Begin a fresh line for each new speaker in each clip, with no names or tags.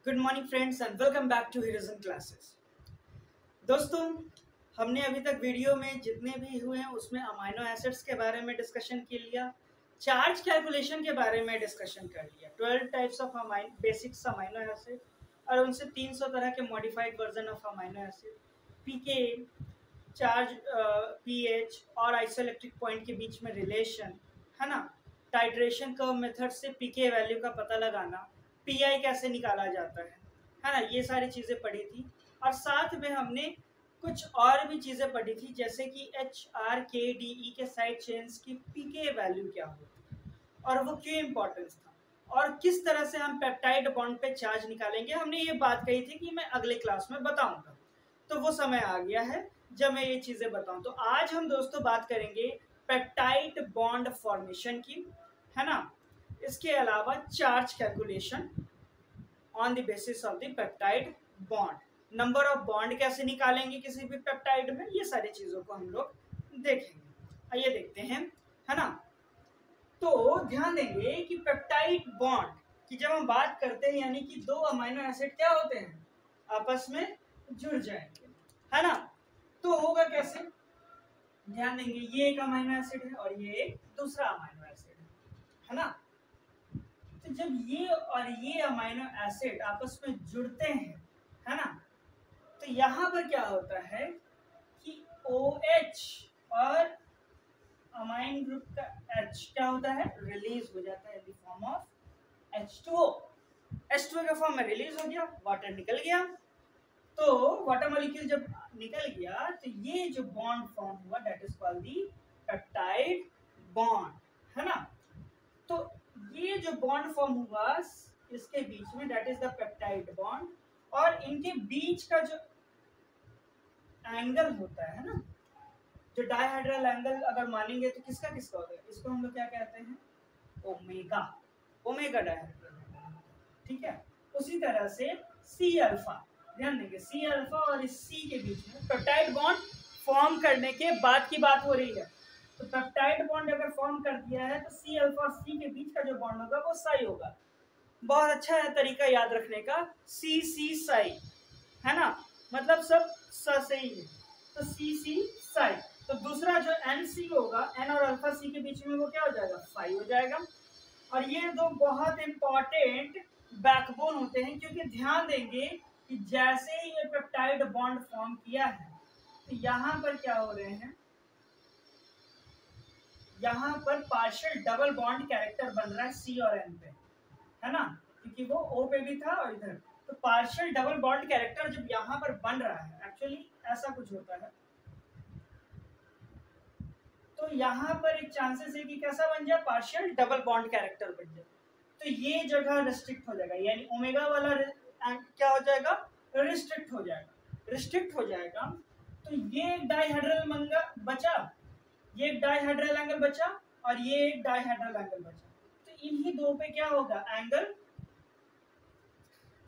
Good morning friends and welcome back to Hirijan classes. दोस्तों, हमने अभी तक वीडियो में जितने भी हुए हैं उसमें अमाइनो एसिड्स के बारे में डिस्कशन कर लिया, चार्ज कैलकुलेशन के बारे में डिस्कशन कर लिया, 12 types of basics amino acid और उनसे 300 तरह के modified version of amino acid, pK, charge, pH और आइसोइलेक्ट्रिक पॉइंट के बीच में रिलेशन, है ना। टाइट्रेशन कर्व मेथड से पीके वैल्यू का पता लगाना, पीआई कैसे निकाला जाता है ना, ये सारी चीज़ें पढ़ी थी। और साथ में हमने कुछ और भी चीज़ें पढ़ी थी, जैसे कि HRKDE के साइड चेन्स की पीके वैल्यू क्या होती है और वो क्यों इम्पोर्टेंस था, और किस तरह से हम पेप्टाइड बॉन्ड पे चार्ज निकालेंगे। हमने ये बात कही थी कि मैं अगले क्लास में बताऊंगा, तो वो समय आ गया है जब मैं ये चीज़ें बताऊं। तो आज हम दोस्तों बात करेंगे पेप्टाइड बॉन्ड फॉर्मेशन की, है ना। इसके अलावा charge calculation on the basis of the peptide bond, number of bond कैसे निकालेंगे किसी भी पेप्टाइड में, ये सारी चीजों को हम लोग देखेंगे। आइए देखते हैं, है ना। तो ध्यान देंगे कि पेप्टाइड बॉन्ड की जब हम बात करते हैं, यानी कि दो अमाइनो एसिड क्या होते हैं, आपस में जुड़ जाएंगे, है ना। तो होगा कैसे, ध्यान देंगे, ये एक अमाइनो एसिड है और ये एक दूसरा अमाइनो एसिड है ना। तो जब ये और ये अमाइनो एसिड आपस में जुड़ते हैं, है ना, तो यहाँ पर क्या होता है कि OH और अमाइन ग्रुप का H क्या होता है, रिलीज हो जाता है in the form of H2O। H2O के फॉर्म में रिलीज हो गया, वाटर निकल गया। तो वाटर मॉलिक्यूल जब निकल गया तो ये जो बॉन्ड फॉर्म हुआ that is called the peptide bond, है ना। तो ये जो बॉन्ड फॉर्म हुआ इसके बीच में that is the peptide bond, और इनके बीच का जो एंगल होता है ना, जो डायहेड्रल एंगल अगर मानेंगे तो किसका किसका होता है, इसको हम लोग क्या कहते हैं, ओमेगा, ओमेगा डायहेड्रल एंगल, ठीक है। उसी तरह से सी अल्फा, ध्यान देंगे सी अल्फा और इस सी के बीच में पेप्टाइड बॉन्ड फॉर्म करने के बाद की बात हो रही है। तो पेप्टाइड बॉन्ड अगर फॉर्म कर दिया है तो सी अल्फा और सी के बीच का जो बॉन्ड होगा वो साई होगा। बहुत अच्छा है तरीका याद रखने का, सी सी साई, है ना, मतलब सब से ही है, तो सी सी साई। तो दूसरा जो एन सी होगा, एन और अल्फा सी के बीच में वो क्या हो जाएगा, फाई हो जाएगा। और ये दो बहुत इंपॉर्टेंट बैकबोन होते हैं, क्योंकि ध्यान देंगे कि जैसे ही ये पेप्टाइड बॉन्ड फॉर्म किया है तो यहाँ पर क्या हो रहे हैं, यहाँ पर पार्शियल डबल बॉन्ड कैरेक्टर बन रहा है सी और एन पे, है ना, क्योंकि वो ओ पे भी था और इधर। तो पार्शियल डबल बॉन्ड कैरेक्टर जब यहाँ पर बन रहा है, एक्चुअली ऐसा कुछ होता है, तो यहाँ पर एक चांसेस है कि कैसा बन जाए, पार्शियल डबल बॉन्ड कैरेक्टर बन जाए। तो ये जगह रिस्ट्रिक्ट हो जाएगा, यानी ओमेगा वाला क्या हो जाएगा, रिस्ट्रिक्ट हो जाएगा, रिस्ट्रिक्ट हो जाएगा। तो ये एक डाइहेड्रल मंगा बचा, ये एक डाइहेड्रल एंगल बचा और ये एक डाइहेड्रल एंगल बचा। तो इन्हीं दो पे क्या होगा, एंगल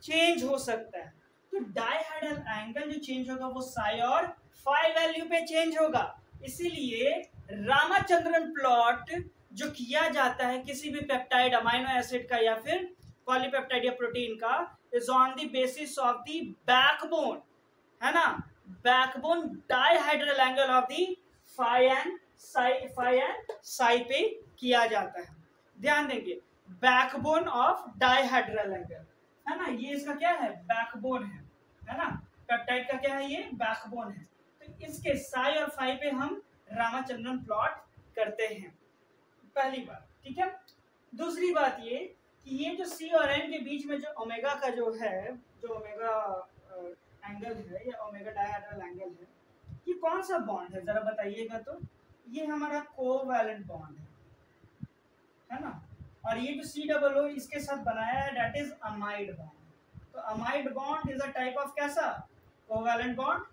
चेंज हो सकता है। तो डाइहेड्रल एंगल जो चेंज होगा वो साई और फाई वैल्यू पे चेंज होगा। इसीलिए रामाचंद्रन प्लॉट जो किया जाता है किसी भी पेप्टाइड अमाइनो एसिड का या फिर पॉलीपेप्टाइड या प्रोटीन का, is on the basis of the backbone, है ना, backbone dihedral angle of the phi and psi पे किया जाता है। ध्यान देंगे, बैकबोन ऑफ डाइहेड्रल एंगल, है ना, ये इसका क्या है, बैकबोन है ना, पेप्टाइड का क्या है, ये बैकबोन है। तो इसके साई और फाई पे हम रामाचंद्रन प्लॉट करते हैं, पहली बात, ठीक है। दूसरी बात ये कि ये जो सी और एन के बीच में जो ओमेगा का जो है, जो ओमेगा एंगल है या ओमेगा डायहेड्रल एंगल है, ये कौन सा बॉन्ड है जरा बताइएगा। तो ये हमारा कोवैलेंट बॉन्ड है ना, और ये जो C00 इसके साथ बनाया है दैट इज अमाइड बॉन्ड। तो amide bond is a type of कैसा, कोवैलेंट बॉन्ड,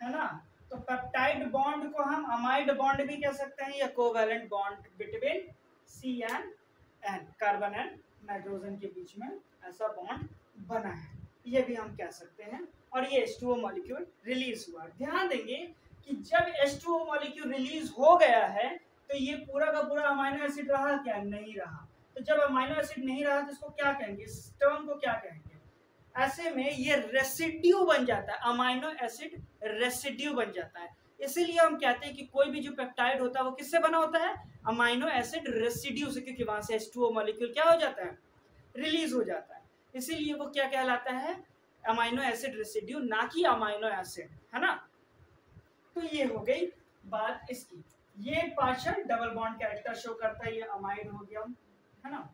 है ना। तो पेप्टाइड बॉन्ड को हम अमाइड बॉन्ड भी कह सकते हैं या covalent bond between C and N, carbon and nitrogen के बीच में ऐसा बॉन्ड बना है, ये भी हम कह सकते हैं। और ये H2O मॉलिक्यूल रिलीज हुआ। ध्यान देंगे कि जब H2O मॉलिक्यूल रिलीज हो गया है तो ये पूरा का पूरा अमाइनो एसिड रहा क्या, नहीं रहा। तो जब अमाइनो एसिड नहीं रहा तो इसको क्या कहेंगे, इस टर्म को क्या कहेंगे, ऐसे में ये रेसिड्यू बन जाता है, अमाइनो एसिड रेसिड्यू बन जाता है। इसीलिए हम कहते हैं कि कोई भी जो पेप्टाइड होता है वो किससे बना होता है, अमाइनो एसिड रेसिड्यू से, क्योंकि वहां से H2O मॉलिक्यूल क्या हो जाता है, रिलीज हो जाता है। इसीलिए वो क्या कहलाता है, अमाइनो एसिड रेसिड्यू, ना कि अमाइनो एसिड, है ना। तो ये हो गई बात इसकी। ये partial double bond character show करता है, ये अमाइड हो गया, है ना।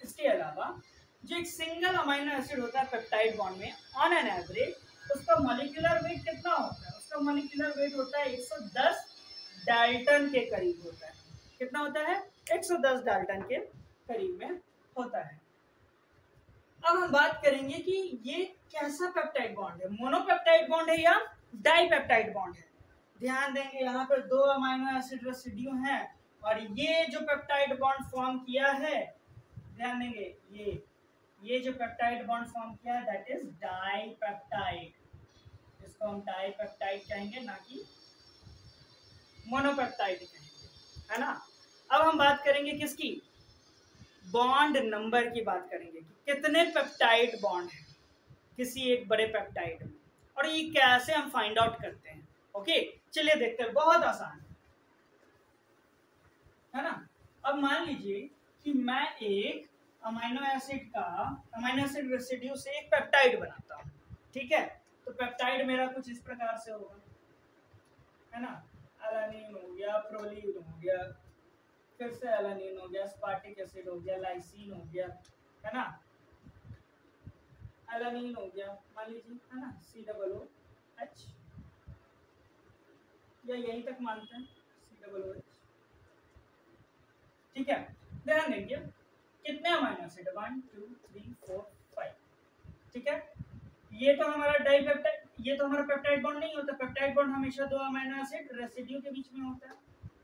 इसके अलावा जो एक सिंगल अमाइनो एसिड होता है पेप्टाइड बॉन्ड में, ऑन एन एवरेज उसका मॉलिक्यूलर वेट कितना होता है, उसका मॉलिक्यूलर वेट होता है 110 डाल्टन के करीब होता है। कितना होता है, 110 डाल्टन के करीब में होता है। अब हम बात करेंगे कि ये कैसा पेप्टाइड बॉन्ड है, मोनोपेप्टाइड बॉन्ड है या डाइपेप्टाइड बॉन्ड है। ध्यान देंगे यहाँ पर दो अमाइनो एसिड रेसिड्यू हैं और ये जो पेप्टाइड बॉन्ड फॉर्म किया है, ध्यान देंगे ये जो पेप्टाइड बॉन्ड फॉर्म किया है दैट इज डाइपेप्टाइड। इसको हम डाइपेप्टाइड कहेंगे, ना कि मोनोपेप्टाइड कहेंगे, है ना। अब हम बात करेंगे किसकी, बॉन्ड नंबर की बात करेंगे कि कितने पेप्टाइड बॉन्ड हैं किसी एक बड़े पेप्टाइड में, और ये कैसे हम फाइंड आउट करते हैं। ओके, चलिए देखते हैं, बहुत आसान है ना। अब मान लीजिए कि मैं एक अमाइनो एसिड रेसिड्यू से एक पेप्टाइड बनाता हूँ, ठीक है। तो पेप्टाइड मेरा कुछ इस प्रकार से होगा, है ना। एलानिन हो गया, प्रोलीन हो गया, फिर से एलानिन हो गया, स्पार्टिक एसिड हो गया, लाइसिन हो गया, है ना, एलानिन हो गया मान लीजिए, है ना, COOH, या यहीं तक मानते हैं COOH, ठीक है। ध्यान देंगे कितने अमाइनो एसिड, 1 2 3 4 5, ठीक है। ये तो हमारा डाइपेप्टाइड, ये तो हमारा पेप्टाइड बॉन्ड नहीं होता, पेप्टाइड बॉन्ड हमेशा दो अमाइनो एसिड रेसिड्यू के बीच में होता है।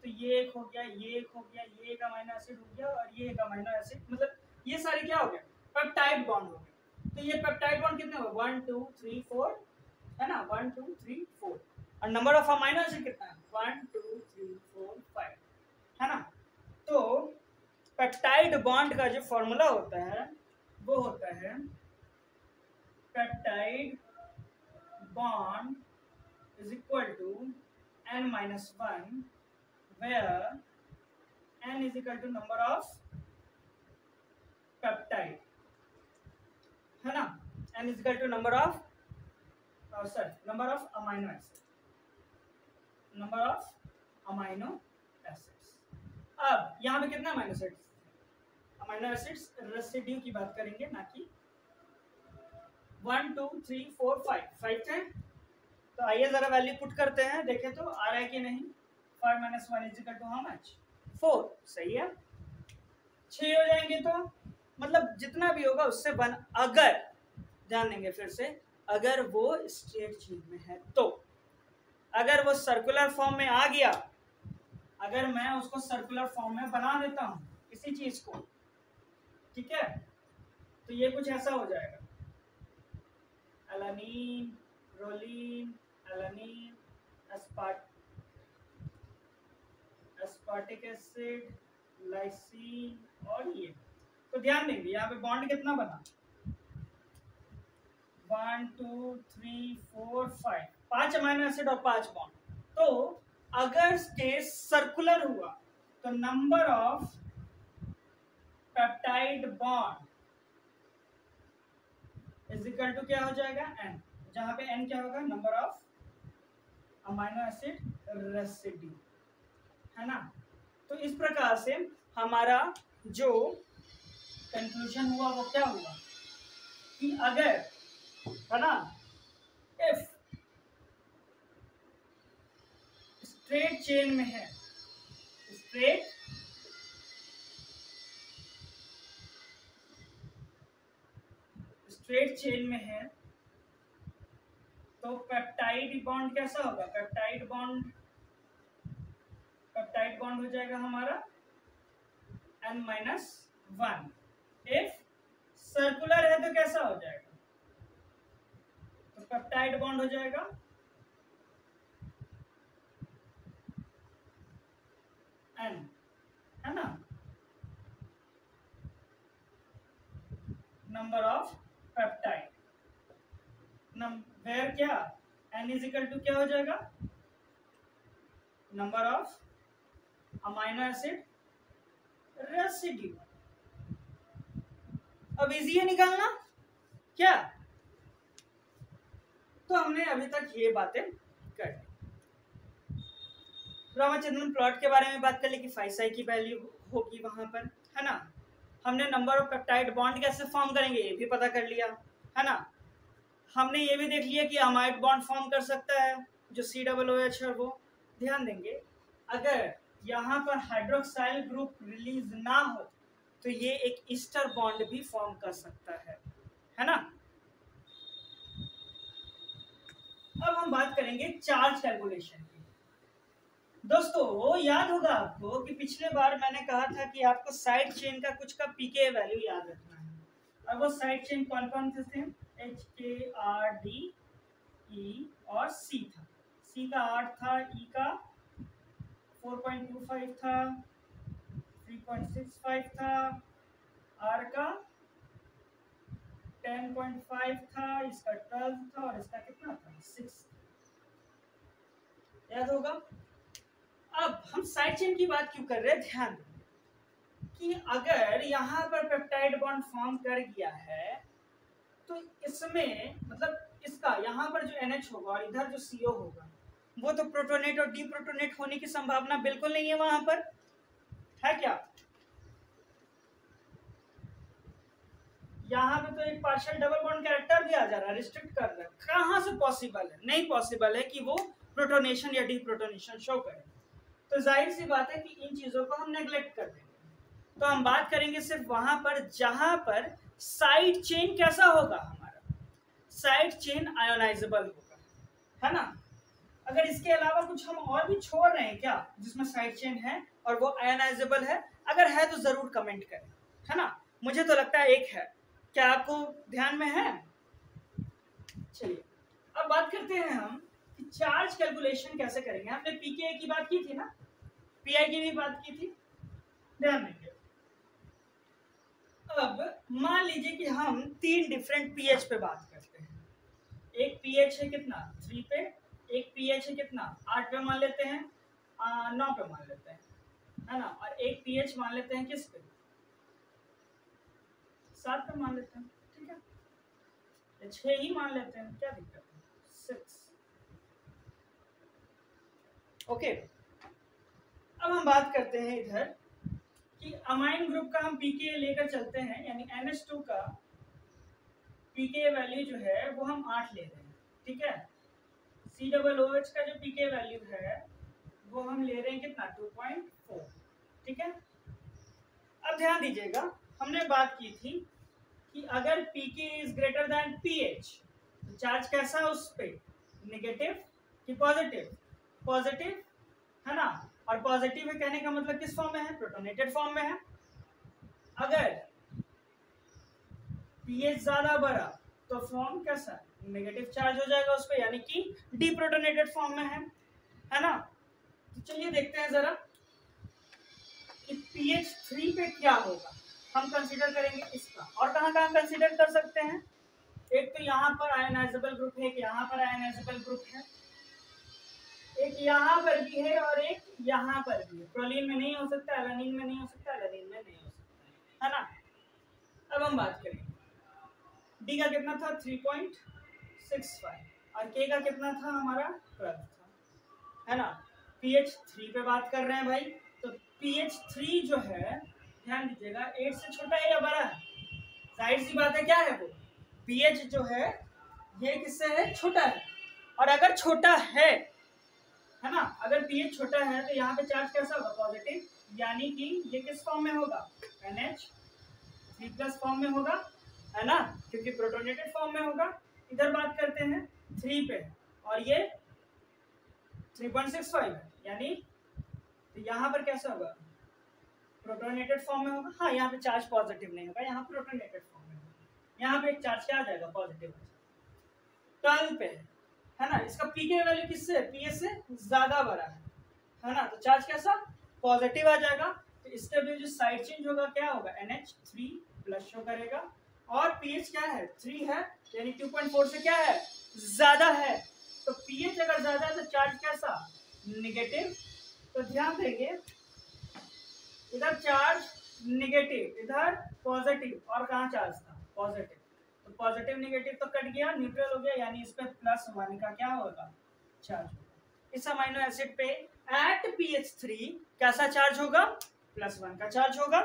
तो ये एक हो गया, ये एक हो गया, ये एक अमाइनो एसिड हो गया, और ये एक अमाइनो एसिड, मतलब ये सारे क्या हो गए, पेप्टाइड बॉन्ड हो गए। तो ये पेप्टाइड बॉन्ड कितने हो, 1 2 3 4, है ना, 1 2 3 4, और नंबर ऑफ अमाइनो एसिड कितना है, 1 2 3 4 5, है ना। तो पेप्टाइड बॉन्ड का जो फॉर्मूला होता है वो होता है peptide bond is equal to n minus 1, where n is equal to number of peptide, है ना, n is equal to number of number of amino acids, number of amino acids। अब यहाँ पे कितना अमाइनो एसिड्स रेसिड्यू की बात करेंगे, ना कि 1 2 3 4 5 थे। तो आइए जरा वैल्यू पुट करते हैं, देखें तो आ रहा है कि नहीं। 5 - 1 is equal to how much, 4, सही है। 6 हो जाएंगे तो मतलब जितना भी होगा उससे 1, अगर ध्यान देंगे फिर से, अगर वो स्ट्रेट चेन में है, तो अगर वो सर्कुलर फॉर्म में आ गया, अगर मैं उसको सर्कुलर फॉर्म में बना देता हूं किसी चीज को, ठीक है, तो ये कुछ ऐसा हो जाएगा, alanine, proline, alanine, aspartic acid, lysine, और ये। तो ध्यान देंगे यहाँ पे बॉन्ड कितना बना, 1 2 3 4 5, 5 अमाइनो एसिड और 5 बॉन्ड। तो अगर केस सर्कुलर हुआ तो number of peptide bond is equal to क्या हो जाएगा, n, जहां पे n क्या होगा, number of amino acid residue, है ना। तो इस प्रकार से हमारा जो कंक्लूजन हुआ वो क्या हुआ कि अगर, है ना, इफ स्ट्रेट चेन में है, स्ट्रेट चेन में है, तो पेप्टाइड बॉन्ड कैसा होगा, पेप्टाइड बॉन्ड हो जाएगा हमारा n-1। इफ सर्कुलर है तो कैसा हो जाएगा, तो पेप्टाइड बॉन्ड हो जाएगा n, है ना, नंबर ऑफ पेप्टाइड, वेयर क्या n इज इक्वल टू क्या हो जाएगा, number of amino acid residue. अब इजी है निकालना क्या? तो हमने अभी तक ये बातें कर ली। रामाचंद्रन प्लॉट के बारे में बात कर ली कि फाइसाई की वैल्यू होगी वहां पर, है ना। हमने नंबर ऑफ पेप्टाइड बॉन्ड कैसे फॉर्म करेंगे ये भी पता कर लिया, है ना। हमने ये भी देख लिया कि अमाइड बॉन्ड फॉर्म कर सकता है जो COOH है वो। ध्यान देंगे अगर यहाँ पर हाइड्रोक्साइल ग्रुप रिलीज ना हो तो ये एक ईस्टर बॉन्ड भी फॉर्म कर सकता है ना। अब हम बात करेंगे चार्ज कैलकुलेशन की। दोस्तों याद होगा आपको कि पिछले बार मैंने कहा था कि आपको साइड चेन का कुछ का पीके वैल्यू याद रखना है। और वो साइड चेन कौन कौन से थे, HKRD E और C था। C का 8 था, E का 4.25 था, 3.65 था, R का 10.5 था, इसका 12 था और इसका कितना था 6। याद होगा। अब हम साइड चेन की बात क्यों कर रहे हैं, ध्यान दें कि अगर यहाँ पर पेप्टाइड बॉन्ड फॉर्म कर गया है तो इसमें मतलब इसका यहाँ पर जो NH होगा और इधर जो CO होगा वो तो प्रोटोनेट और डीप्रोटोनेट होने की संभावना बिल्कुल नहीं है वहां पर, है क्या। यहाँ पे तो एक पार्शियल डबल बॉन्ड कैरेक्टर भी आ जा रहा है, रिस्ट्रिक्ट कर रहा है। कहाँ से पॉसिबल है, नहीं पॉसिबल है कि वो प्रोटोनेशन या डीप्रोटोनेशन शो करे। तो जाहिर सी बात है कि इन चीजों को हम नेग्लेक्ट कर देंगे। तो हम बात करेंगे सिर्फ वहां पर जहां पर साइड चेन कैसा होगा, हमारा साइड चेन आयोनाइजेबल होगा, है ना। अगर इसके अलावा कुछ हम और भी छोड़ रहे हैं क्या जिसमें साइड चेन है और वो आयोनाइजेबल है, अगर है तो जरूर कमेंट करें, है ना। मुझे तो लगता है एक है, क्या आपको ध्यान में है? चलिए अब बात करते हैं हम कि चार्ज कैलकुलेशन कैसे करेंगे। हमने पीके की बात की थी ना, पीआई की भी बात की थी, ध्यान देंगे। अब मान लीजिए कि हम 3 डिफरेंट पीएच पे बात करते हैं। एक पीएच है कितना 3 पे, एक पीएच है कितना 8 पे मान लेते हैं, 9 पे मान लेते हैं, है ना। और एक पीएच मान लेते हैं किस पे, 7 पे मान लेते हैं, ठीक है। 6 ही मान लेते हैं, क्या दिक्कत है, 6। ओके। अब हम बात करते हैं इधर कि अमाइन ग्रुप का हम पीके लेकर चलते हैं, यानी NH2 का पीके वैल्यू जो है वो हम 8 ले रहे हैं, ठीक है। COOH का जो पीके वैल्यू है वो हम ले रहे हैं कितना 2.4, ठीक है। अब ध्यान दीजिएगा हमने बात की थी कि अगर पीके इज ग्रेटर देन पीएच तो चार्ज कैसा है उस पे, नेगेटिव कि पॉजिटिव, पॉजिटिव, है ना। और पॉजिटिव है कहने का मतलब किस फॉर्म में है, प्रोटोनेटेड फॉर्म में है। अगर पीएच ज्यादा बढ़ा तो फॉर्म कैसा, नेगेटिव चार्ज हो जाएगा उस पे, यानी कि डीप्रोटोनेटेड फॉर्म में है ना। तो चलिए देखते हैं जरा कि पीएच 3 पे क्या होगा। हम कंसीडर करेंगे इसका, और कहाँ कहाँ कंसीडर कर सकते हैं, एक तो यहाँ पर आयनाइजेबल ग्रुप है, एक यहाँ पर आयनाइजेबल ग्रुप है, एक यहाँ पर भी है और एक यहाँ पर भी है। प्रोलीन में नहीं हो सकता, एलानिन में नहीं हो सकता, एलानिन में नहीं हो सकता, है ना। अब हम बात करेंगे डी का कितना था 3.65 और के का कितना था हमारा 12 था, है ना। पीएच 3 पे बात कर रहे हैं भाई, तो पीएच 3 जो है ध्यान दीजिएगा 8 से छोटा है या बड़ा है, जाहिर सी बात है क्या है वो पीएच जो है ये किससे है, छोटा है। और अगर छोटा है ना, अगर पीएच छोटा है तो यहाँ पे चार्ज कैसा होगा, पॉजिटिव, यानी कि ये किस फॉर्म में होगा, NH3+ फॉर्म में होगा, है ना, क्योंकि प्रोटोनेटेड फॉर्म में होगा। इधर बात करते हैं 3 पे और ये 3.65 है, यानी तो यहाँ पर कैसा होगा, प्रोटोनेटेड फॉर्म में होगा। हाँ यहाँ पे चार्ज पॉजिटिव नहीं होगा, यहाँ प्रोटोनेटेड फॉर्म में होगा। यहाँ पे एक चार्ज क्या आ जाएगा, पॉजिटिव 12 पे है ना। इसका पीके वैल्यू किससे, पीएच से ज्यादा बड़ा है ना, तो चार्ज कैसा पॉजिटिव आ जाएगा। तो इसके भी जो साइड चेंज होगा क्या होगा, NH3+ शो करेगा। और पीएच क्या है 3 है, यानी 2.4 से क्या है ज्यादा है, तो पीएच अगर ज्यादा है तो चार्ज कैसा, निगेटिव। तो ध्यान देंगे इधर चार्ज निगेटिव, इधर पॉजिटिव, और कहाँ चार्ज था, पॉजिटिव। तो पॉजिटिव निगेटिव तो कट गया, न्यूट्रल हो गया, यानी इस पे +1 का क्या होगा, चार्ज होगा। इस अमीनो एसिड पे एट pH3 कैसा चार्ज होगा, +1 का चार्ज होगा।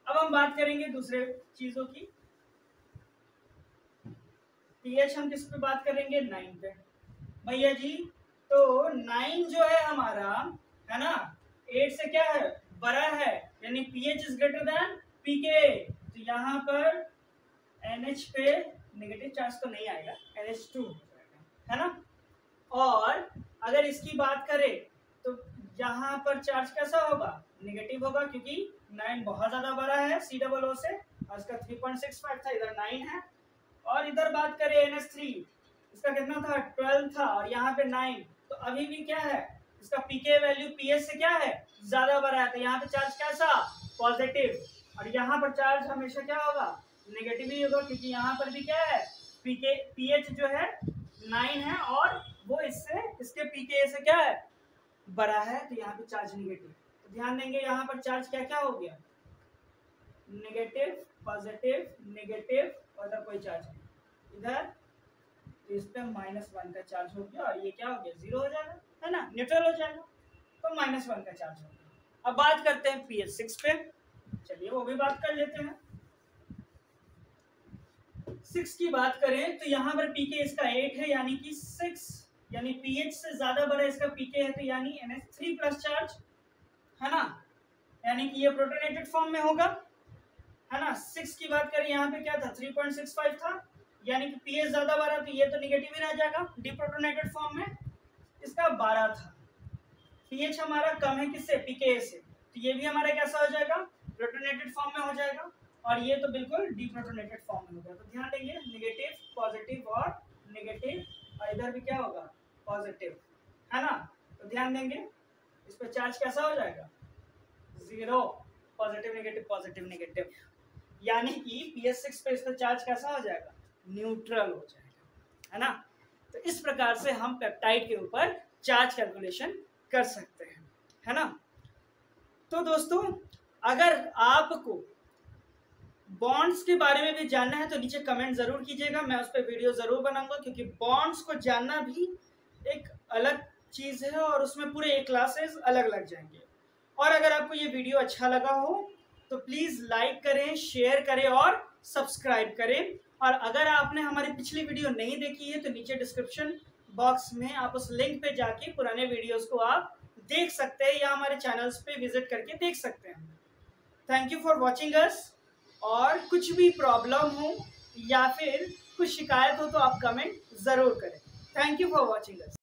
अब हम बात करेंगे दूसरे चीजों की। pH हम किस पे बात करेंगे, 9 पे। भैया जी तो 9 जो है हमारा, है ना, 8 से क्या है, बड़ा है, यानी pH is greater than pK। तो यहाँ पर NH पे नेगेटिव चार्ज तो नहीं आएगा, NH2 हो जाएगा, है ना। और अगर इसकी बात करें तो यहाँ पर चार्ज कैसा होगा, नेगेटिव होगा, क्योंकि 9 बहुत ज्यादा बड़ा है COO से, और इसका 3.65 था, इधर 9 है। और इधर बात करें NH3, इसका कितना था, 12 था, और यहाँ पे 9, तो अभी भी क्या है, इसका पीके वैल्यू पीएच से क्या है, ज्यादा बड़ा है, तो यहाँ पे चार्ज कैसा, पॉजिटिव। और यहाँ पर चार्ज हमेशा क्या होगा, नेगेटिव ही होगा, क्योंकि यहाँ पर भी क्या है, पीके पीएच जो है 9 है, और वो इसके पीके से क्या है, बड़ा है, तो यहाँ पे चार्ज नेगेटिव। तो ध्यान देंगे यहाँ पर चार्ज क्या क्या हो गया, नेगेटिव, पॉजिटिव, नेगेटिव, और इधर कोई चार्ज नहीं, इधर तो इस पे -1 का चार्ज हो गया, और ये क्या हो गया, 0 हो जाएगा, है ना, न्यूट्रल हो जाएगा, तो -1 का चार्ज हो गया। अब बात करते हैं pH6 पे, चलिए वो भी बात कर लेते हैं। 6 की बात करें तो यहाँ पर pK इसका 8 है, यानी कि 6, यानी pH से ज्यादा बड़ा इसका pK है, तो यानी NH3+ चार्ज, है ना, यानी कि ये प्रोटोनेटेड फॉर्म में होगा, है ना। 6 की बात करें, यहाँ पे क्या था, 3.65 था, यानी कि pH ज्यादा बड़ा, तो ये तो निगेटिव ही रह जाएगा, डिप्रोटोनेटेड फॉर्म में। इसका 12 था, pH हमारा कम है किससे, pK से, तो ये भी हमारा कैसा हो जाएगा, प्रोटोनेटेड फॉर्म में हो जाएगा, और ये तो बिल्कुल डिप्रोटोनेटेड फॉर्म में होगा। तो ध्यान देंगे नेगेटिव, पॉजिटिव और नेगेटिव, और इधर भी क्या होगा, पॉजिटिव, है ना। तो ध्यान देंगे इस पर चार्ज कैसा हो जाएगा, 0, पॉजिटिव नेगेटिव, पॉजिटिव नेगेटिव, यानी कि pH6 पे इसका चार्ज कैसा हो जाएगा, न्यूट्रल हो जाएगा, है ना। तो इस प्रकार से हम पेप्टाइड के ऊपर चार्ज कैलकुलेशन कर सकते हैं, है ना। तो दोस्तों अगर आपको बॉन्ड्स के बारे में भी जानना है तो नीचे कमेंट जरूर कीजिएगा, मैं उस पर वीडियो जरूर बनाऊंगा, क्योंकि बॉन्ड्स को जानना भी एक अलग चीज है, और उसमें पूरे एक क्लासेस अलग लग जाएंगे। और अगर आपको ये वीडियो अच्छा लगा हो तो प्लीज लाइक करें, शेयर करें और सब्सक्राइब करें। और अगर आपने हमारी पिछली वीडियो नहीं देखी है तो नीचे डिस्क्रिप्शन बॉक्स में आप उस लिंक पे जाके पुराने वीडियोस को आप देख सकते हैं, या हमारे चैनल्स पे विजिट करके देख सकते हैं। Thank you for watching us, और कुछ भी प्रॉब्लम हो या फिर कुछ शिकायत हो तो आप कमेंट जरूर करें। Thank you for watching us.